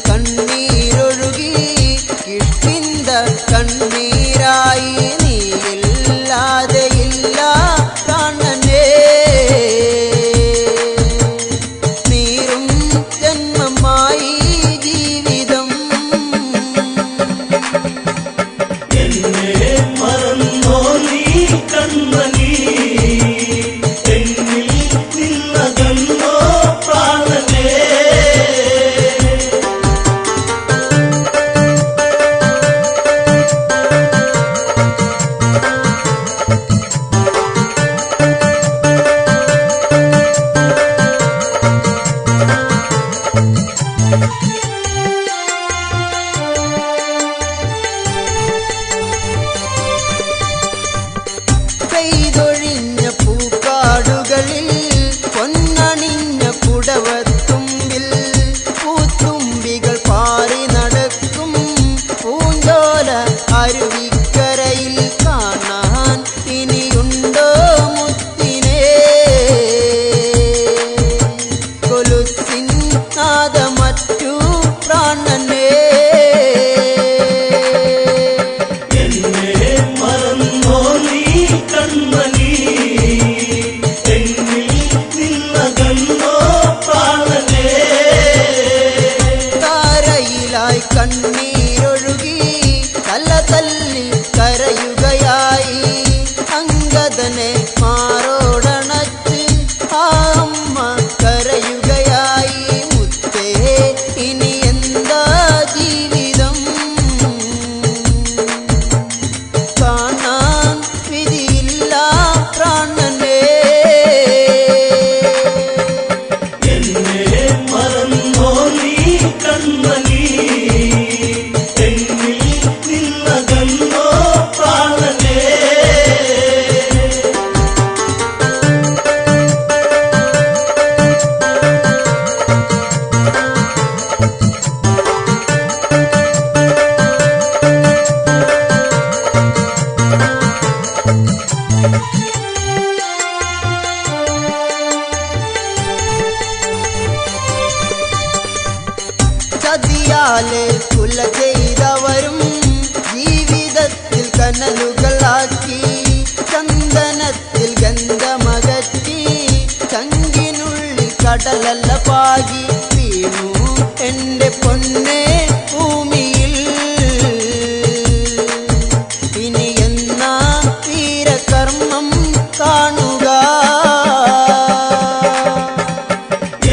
കണ്ണീരൊഴുകി കിഷ്കിന്ത കണ്ണീരായി നീയില്ലാതെ ഇല്ല കാണനേ നീരും ജന്മമായി ജീവിതം എന്നെ മറന്നോ നീ കൺമണി എന്നിൽ നിന്നകന്നോ പ്രാണനേ പെയ്തൊഴിഞ്ഞ പൂക്കാടുകളിൽ പൊന്നണിഞ്ഞ പുടവത്തുമ്പിൽ പൂത്തുമ്പികൾ പാറി നടക്കും പൂഞ്ചോല അരുവിക്കരയിൽ കാണാൻ ഇനിയുണ്ടോ മുത്തിനെ കൊലുസിൻ നാദമറ്റു പ്രാണനേ കൺമണി എന്നിൽ നിന്നകന്നോ പ്രാണനേ താരയിലായി കണ്ണീരൊഴുകി തല തല്ലി കടലല്ല പാകി വീണു എന്റെ പൊന്നെ ഭൂമിയിൽ. ഇനി എന്നാ വീരകർമ്മം കാണുക?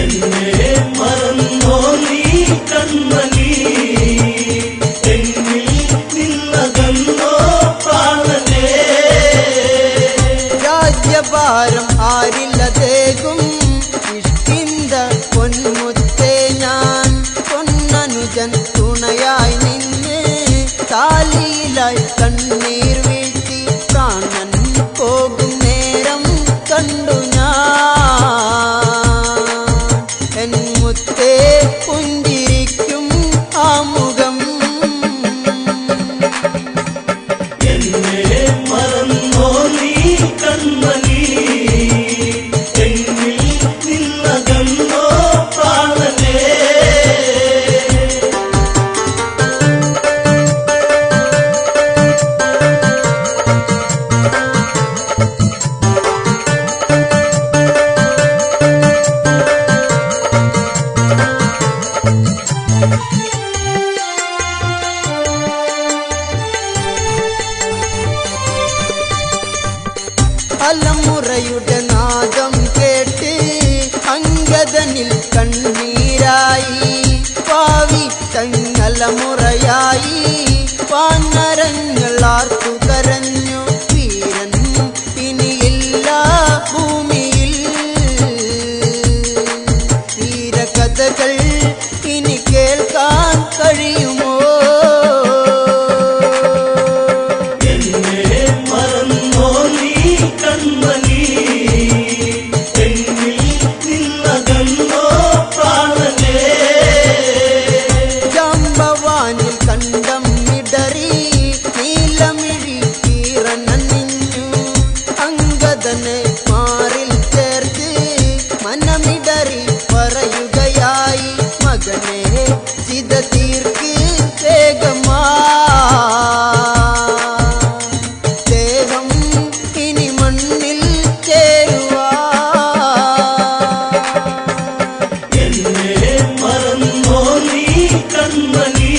എന്നെ മറന്നോ നീ കൺമണി, എന്നിൽ നിന്നകന്നോ പ്രാണനേ. രാജ്യഭാരം ആരില്ലതേകും ഇഷ്ടിന്ത പൊന്മുത്തേ ഞാൻ പൊന്നനുജൻ തുണയായി നിന്ന് താലിയിലായി കണ്ണീർ വീഴ്ത്തി പ്രാണൻ പോകും നേരം കണ്ടു ഞാൻ എൻ മുത്തേ പുഞ്ചിരിക്കും ആ മുഖം. എന്നെ മറന്നോ നീ കൺമണി, എന്നിൽ നിന്നകന്നോ പ്രാണനേ. അലമുറയുടെ നാദം കേട്ട് അങ്കദനിൽ കണ്ണീരായി പാവി തങ്ങലമുറയായി വാനരങ്ങൾ ആർത്തു കരഞ്ഞു വീരൻ ഇനിയില്ല ഭൂമിയിൽ. വീരകഥകൾ ഇനി കേൾക്കാൻ കഴിയുമോ? എന്നെ മറന്നോ നീ കൺമണി, എന്നിൽ നിന്നകന്നോ പ്രാണനേ. ജാമ്പവാനിൽ കണ്ടം ഇടറി നീലമിഴി കീറനണിഞ്ഞു അങ്കദനെ മാറിൽ ചേർത്ത് മനമിടറി പറയുകയായി മകനെ ചിത തീർക്ക് വേഗമാ ദേഹം ഇനി മണ്ണിൽ ചേരുവാ. എന്നെ മറന്നോ നീ കൺമണി,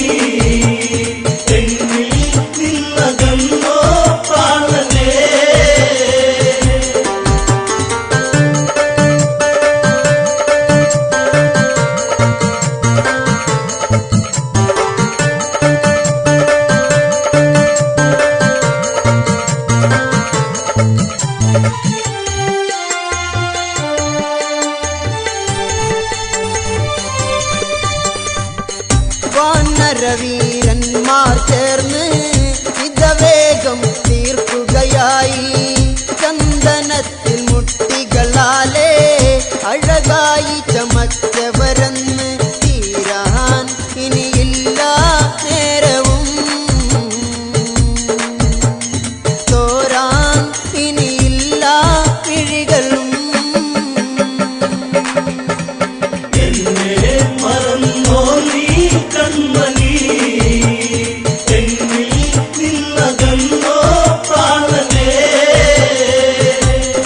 എന്നിൽ നിന്നകന്നോ പ്രാണനേ. വാനരവീരന്മാർ ചേർന്ന് ഇതവേഗം തീർക്കുകയായി ചന്ദനത്തിൽ മുട്ടികളാലേ അഴകായി ചമച്ചവരെന്ന് തീരാൻ ഇനിയില്ല നേരവും തോരാൻ ഇനിയില്ല പിഴികളും. എന്നെ മറന്നോ നീ കൺമണി, എന്നിൽ നിന്നകന്നോ പ്രാണനേ.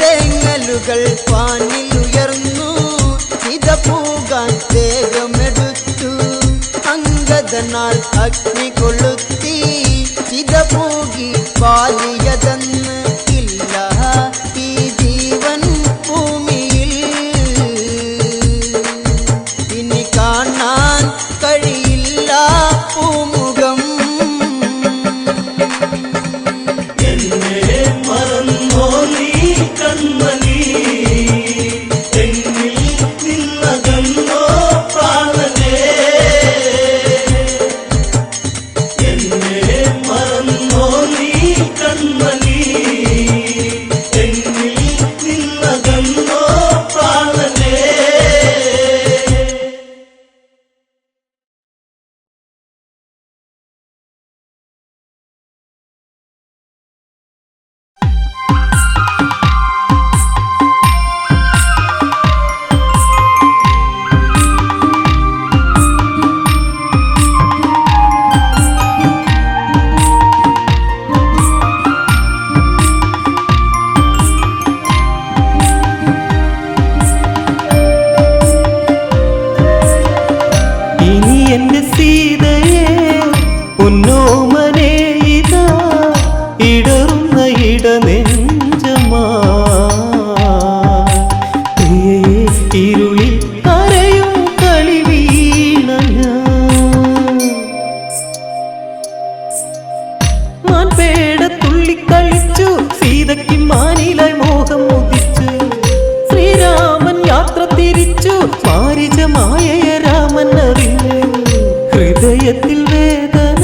തേങ്ങലുകൾ പാനിലുയർന്നു ഇത പൂകാൻ വേഗമെടുത്തു അങ്കദനാൽ അഗ്നി കൊളുത്തി ചിത പൂകി പാലിയതെന്ന് ഇല്ല ഈ ജീവൻ ഭൂമിയിൽ. ഇനി കാണാൻ കഴിയില്ല പൂമുഖം. എന്നെ മറന്നോ നീ കൺമണി, എന്നിൽ നിന്നകന്നോ പ്രാണനേ. മാൻപേട തുള്ളിക്കളിച്ചു സീതയ്ക്ക് മാനിലായി മോഹം മുദിച്ചു ശ്രീരാമൻ യാത്ര തിരിച്ചു മാരിജമായ രാമൻ അറിഞ്ഞു ഹൃദയത്തിൽ വേദന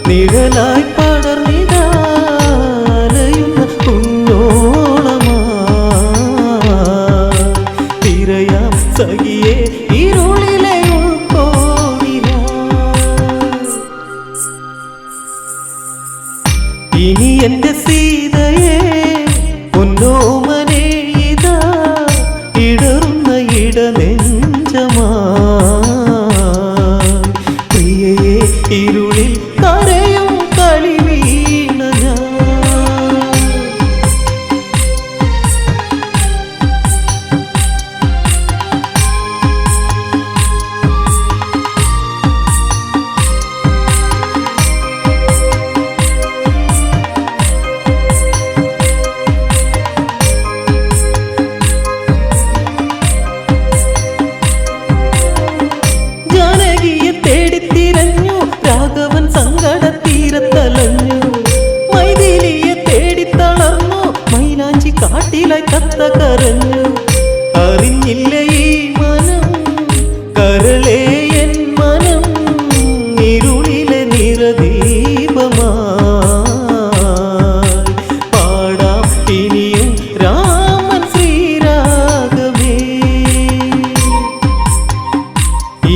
നിഴലായി പടർന്നിടാലയുന്ന കുഞ്ഞോളമാ തിരയാം സഖിയെ ഇരുളിലെ ഉൾക്കോണില ഇനി എന്റെ സീതയെ പൊന്നോമനെ ഇതാ ഇടറുന്ന ഇടനെഞ്ചമാ പ്രിയയെ ഇരുളിൽ കരയും കളി വീണ ഞാൻ ജാനകിയെ തേടിത്തിരഞ്ഞു രാഘവൻ സങ്കടത്തീരത്തലഞ്ഞു മൈഥിലിയെ തേടിത്തളർന്നു മൈലാഞ്ചി കാട്ടിലായി കത്ത കരഞ്ഞു അറിഞ്ഞില്ല ഈ മനം കരളേ എൻ മനം ഇരുളിലെ നിറദീപമായി പാടാം ഇനിയും രാമൻ ശ്രീരാഗമേ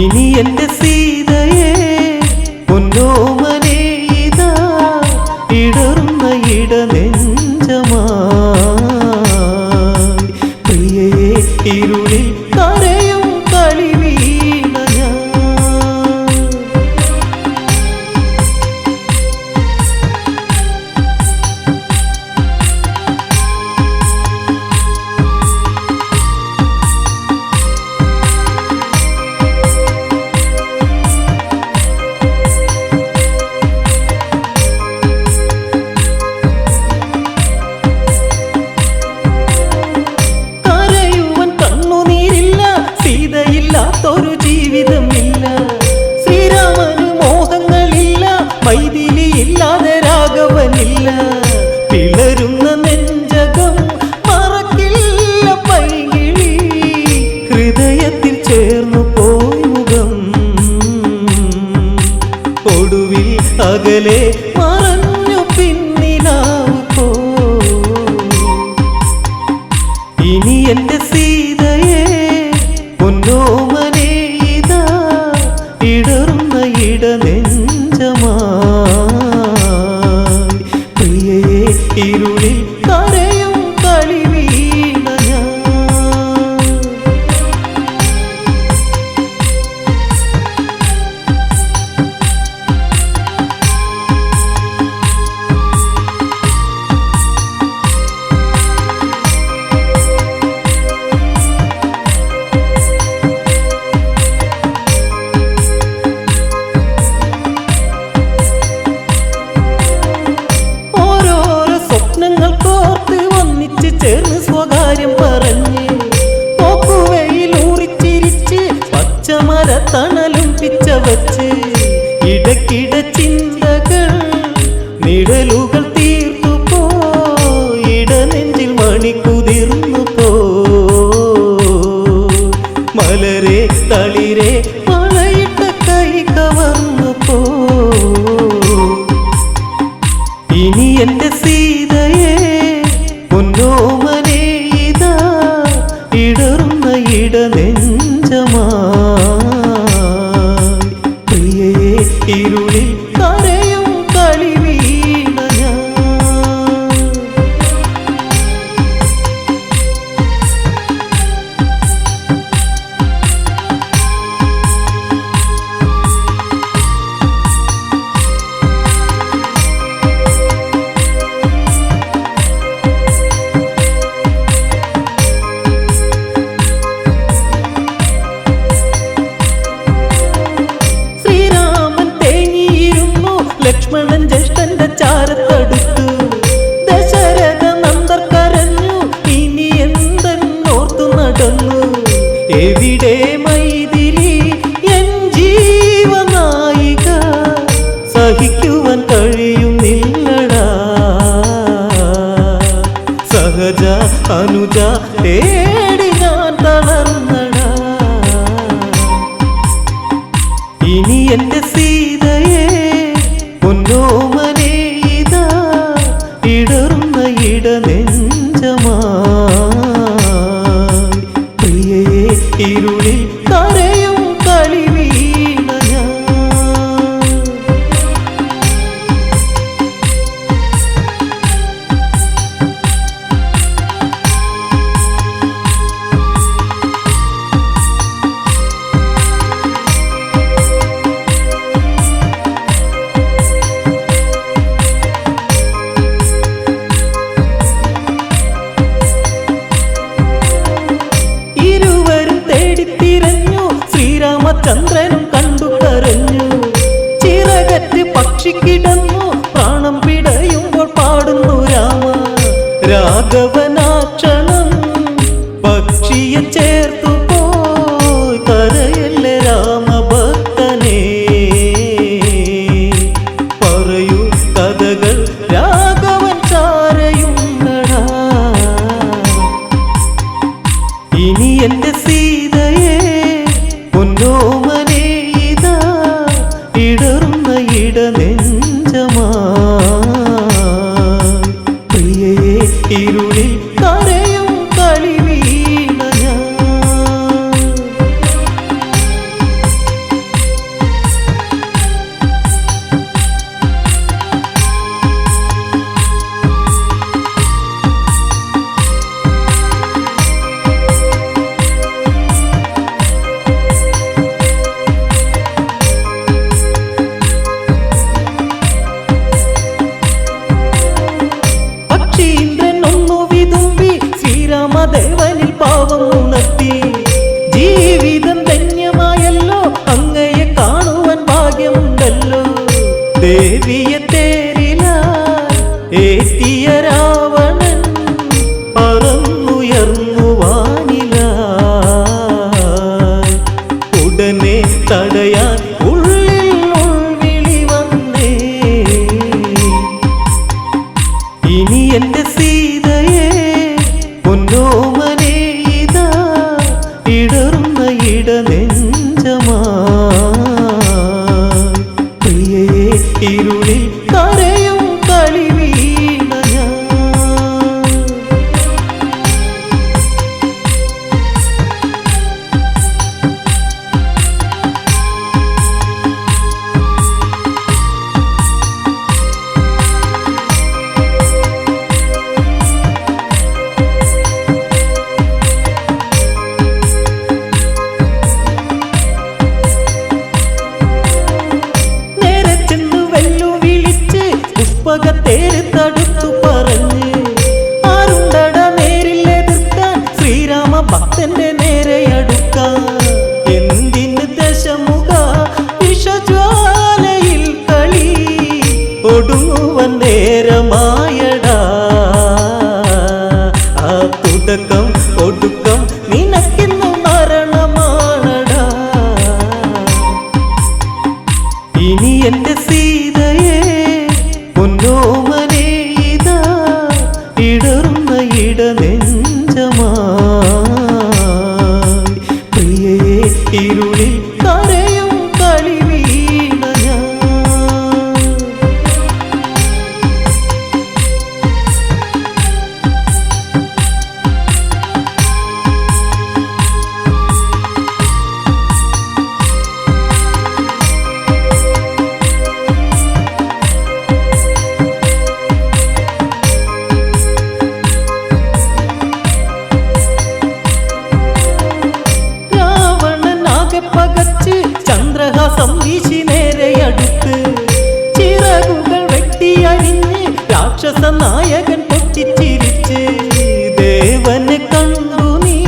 ഇനി എന്റെ സീതയെ പൊന്നോമനെ ഇതാ ഇടറുന്ന ഇടനെഞ്ചമായി പ്രിയയെ ഇരുളിൽ കരയും കളി വീണ ഞാൻ കരയുവൻ കണ്ണുനീരില്ല സീതയില്ലാത്തൊരു ജീവിതമില്ല ശ്രീരാമന് മോഹങ്ങളില്ല മൈഥിലിയില്ലാതെ രാഘവനില്ല പിളരുന്ന നെഞ്ചകം മറക്കില്ല പൈകിളി ഹൃദയത്തിൽ ചേർന്നു പോയി മുഖം ഒടുവിൽ അകലെ മറഞ്ഞു പിന്നിലാവ് പോ ഇനി എന്റെ സീതയെ പൊന്നോമനെ ഇതാ ഇടറുന്ന ഇടനെഞ്ചമായി പ്രിയയെ ഇരുളിൽ കരയും കളി വീണ ഞാൻ ഓരോരോ സ്വപ്നങ്ങൾ കോർത്ത് ഒന്നിച്ച് ചേർന്ന് സ്വകാര്യം പറഞ്ഞ് പോക്കുവയിൽ ഊറിച്ചിരിച്ച് പച്ചമര തണലും പിച്ച വച്ച് ഇടയ്ക്കിട ചിന്തകൾ നിഴലുകൾ തീർത്തു പോ ഇടനെഞ്ചിൽ മണി കുതിർന്നു പോ മലരെ തളിരെ മഴയിട്ട കൈ കവർന്നു പോ ഇനി എന്റെ സീതയെ പൊന്നോമനെ ഇതാ ഇടറുന്ന ഇടനെഞ്ചമായി പ്രിയയെ ഇരുളിൽ കരയും കളി വീണ ഞാൻ ലക്ഷ്മണൻ ജ്യേഷ്ഠന്റെ ചാരത്തടുത്തു. ദശരഥ നന്ദർ കരഞ്ഞു, ഇനി എന്തെന്നോർത്തു നടന്നു. എവിടെ മൈഥിലി എൻ ജീവനായിക, സഹിക്കുവാൻ കഴിയുന്നില്ല പൊന്നോമനെ ഇതാ ഇടറുന്ന ഇടനെഞ്ചമായി പ്രിയയെ ഇരുളിൽ കരയും കളി വീണ ഞാൻ. ചന്ദ്രനും കണ്ടു കരഞ്ഞു, ചിറകറ്റ് പക്ഷിക്കിടന്നു, പ്രാണം പിടയുമ്പോൾ പാടുന്നു രാമ. രാഘവനാക്ഷണം പക്ഷിയെ ചേർത്തു പോയി കരയല്ലേ രാമഭക്തനെ. പറയൂ കഥകൾ രാഘവൻ ചാരയുണ്ടടാ. ഇനി എന്റെ സീതയെ പൊന്നോമനെ ഇതാ ഇടറുന്ന ഇടനെഞ്ചമായി പ്രിയയെ ഇരുളിൽ കരയും കളി വീണ ഞാൻ. ദേവനിൽ പാവം ഉണർത്തി, ജീവിതം ധന്യമായല്ലോ, അങ്ങയെ കാണുവാൻ ഭാഗ്യമുണ്ടല്ലോ. ദേവിയെ തേരിലായി ഏറ്റിയ രാവണൻ പറന്നുയർന്നു വാനിലായി. ഉടനെ തടയാൻ ഉള്ളിൽ ഉൾവിളി വന്നേ. ഇനി എന്റെ സീതയെ പൊന്നോമനെ ഇതാ ഇടറുന്ന ഇടനെഞ്ചമായി പ്രിയയെ ഇരുളിൽ കരയും കളി വീണ ഞാൻ. പുഷ്പകത്തേര് തടുത്തു പറഞ്ഞ്, ആരുണ്ടട നേരിൽ എതിർക്കാൻ, ശ്രീരാമ ഭക്തന്റെ നേരെ അടുക്കാൻ. എന്തിന് ദശമുഖ വിഷജ്വാലയിൽ കളി ഒടുങ്ങുവൻ നേരമായടാ. ആ തുടക്കം ഒടുക്കം നിനക്കിന്നു മരണമാണടാ. ഇനി എന്റെ സീതയെ പൊന്നോമനെ ഇതാ ഇടറുന്ന ഇടനെഞ്ചമായി പ്രിയയെ ഇരുളിൽ കരയും കളി വീണ ഞാൻ. പകച്ച് ചന്ദ്രഹാസം വീശി നേരെ അടുത്ത്, ചിറകുകൾ വെട്ടിയരിഞ്ഞ് രാക്ഷസ നായകൻ പൊട്ടിച്ചിരിച്ച്. ദേവനെ കണ്ടു നീ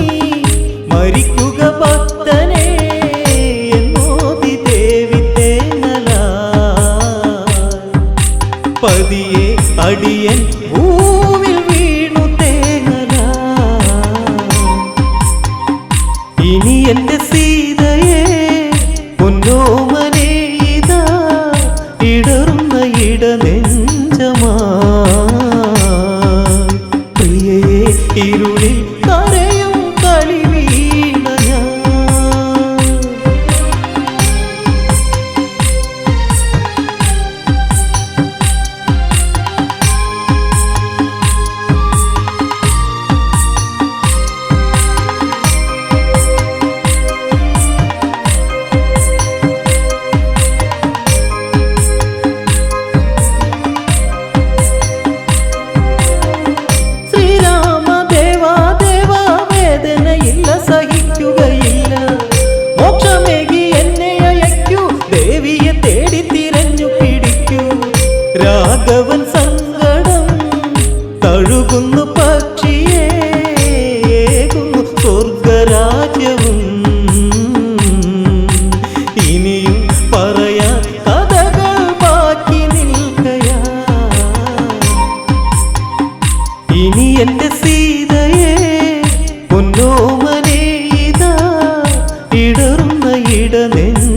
മരിക്കുക ഭക്തനെ എന്നോതി ദേവി തേങ്ങലായി. പതിയെ അടിയൻ ഭൂവിൽ വീണു തേങ്ങലായി. ഇനി എന്റെ സീതയെ പൊന്നോമനെ ഇതാ ഇടറുന്ന ഇടനെഞ്ചമായി പ്രിയയെ ഇരുളിൽ കരയും കളി വീണ ഞാൻ. പറയാൻ കഥകൾ ബാക്കി നിൽക്കയാ. ഇനി എന്റെ സീതയെ പൊന്നോമനെ ഇതാ ഇടറുന്ന ഇടനെഞ്ച്